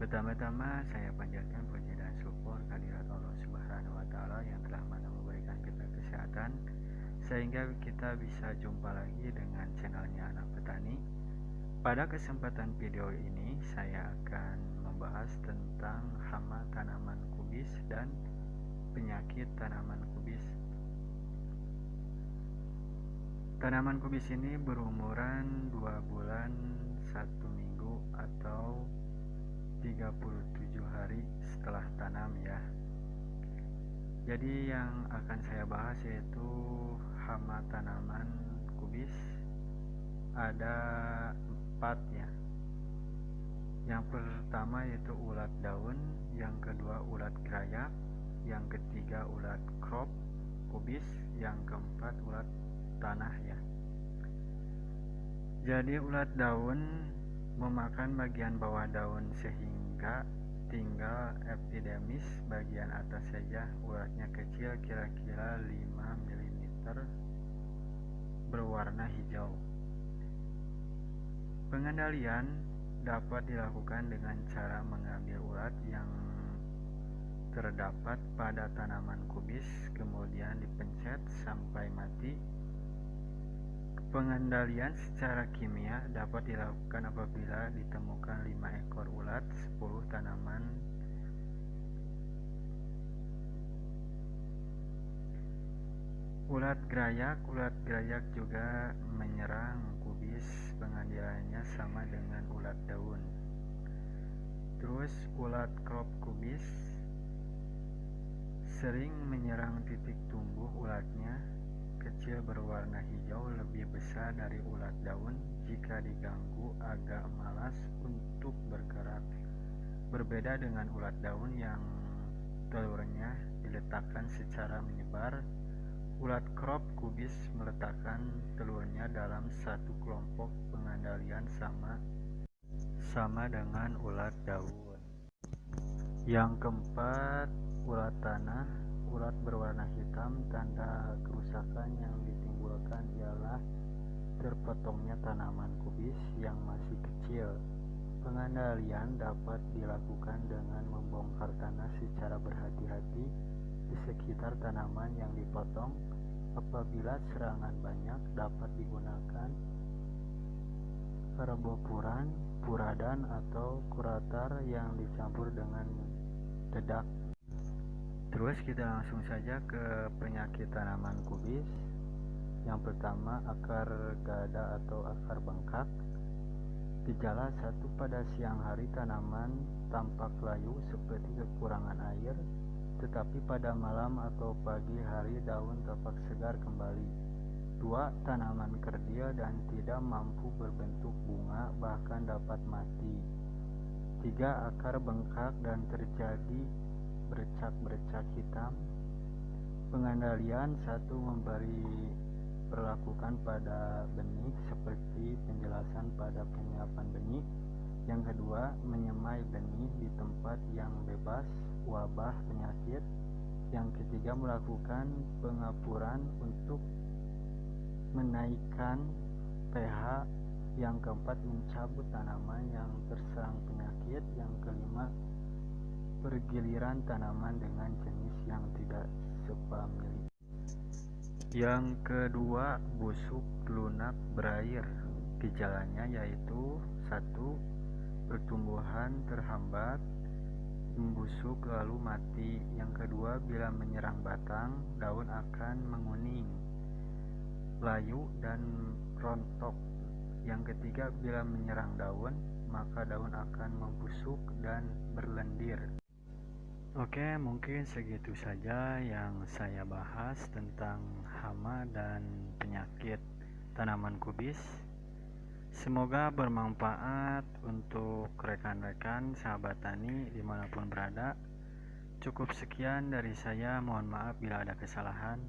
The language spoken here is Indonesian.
Pertama-tama saya panjatkan puji dan syukur kehadirat Allah Subhanahu wa taala yang telah memberikan kita kesehatan sehingga kita bisa jumpa lagi dengan channelnya Anak Petani. Pada kesempatan video ini saya akan membahas tentang hama tanaman kubis dan penyakit tanaman kubis. Tanaman kubis ini berumuran 2 bulan 1 minggu atau 37 hari setelah tanam ya. Jadi yang akan saya bahas yaitu hama tanaman kubis. Ada 4 ya. Yang pertama yaitu ulat daun, yang kedua ulat gerayak, yang ketiga ulat crop kubis, yang keempat ulat tanah ya. Jadi ulat daun memakan bagian bawah daun sehingga tinggal epidermis bagian atas saja. Ulatnya kecil, kira-kira 5 mm, berwarna hijau. Pengendalian dapat dilakukan dengan cara mengambil ulat yang terdapat pada tanaman kubis kemudian dipencet sampai mati. Pengendalian secara kimia dapat dilakukan apabila ditemukan 5 ekor ulat 10 tanaman. Ulat gerayak juga menyerang kubis. Pengendaliannya sama dengan ulat daun. Terus ulat crop kubis sering menyerang titik tumbuh ulatnya. Kecil berwarna hijau, lebih besar dari ulat daun. Jika diganggu agak malas untuk bergerak. Berbeda dengan ulat daun yang telurnya diletakkan secara menyebar, ulat crop kubis meletakkan telurnya dalam satu kelompok. Pengendalian sama dengan ulat daun. Yang keempat, ulat tanah. Ulat berwarna hitam. Tanda kerusakan yang ditimbulkan ialah terpotongnya tanaman kubis yang masih kecil. Pengendalian dapat dilakukan dengan membongkar tanah secara berhati-hati di sekitar tanaman yang dipotong. Apabila serangan banyak, dapat digunakan rebopuran, puradan atau kuratar yang dicampur dengan dedak. Terus kita langsung saja ke penyakit tanaman kubis. Yang pertama, akar gada atau akar bengkak. Gejala 1, pada siang hari tanaman tampak layu seperti kekurangan air, tetapi pada malam atau pagi hari daun tampak segar kembali. 2, tanaman kerdil dan tidak mampu berbentuk bunga, bahkan dapat mati. 3, akar bengkak dan terjadi bercak-bercak hitam. Pengendalian 1, perlakukan pada benih seperti penjelasan pada penyiapan benih. Yang kedua, menyemai benih di tempat yang bebas wabah penyakit. Yang ketiga, melakukan pengapuran untuk menaikkan pH. Yang keempat, mencabut tanaman yang terserang penyakit. Yang kelima, pergiliran tanaman dengan jenis yang tidak sepamili. Yang kedua, busuk lunak berair. Gejalanya yaitu 1, pertumbuhan terhambat, membusuk lalu mati. Yang kedua, bila menyerang batang, daun akan menguning, layu dan rontok. Yang ketiga, bila menyerang daun, maka daun akan membusuk dan berlendir. Oke, mungkin segitu saja yang saya bahas tentang hama dan penyakit tanaman kubis. Semoga bermanfaat untuk rekan-rekan sahabat tani dimanapun berada. Cukup sekian dari saya, mohon maaf bila ada kesalahan.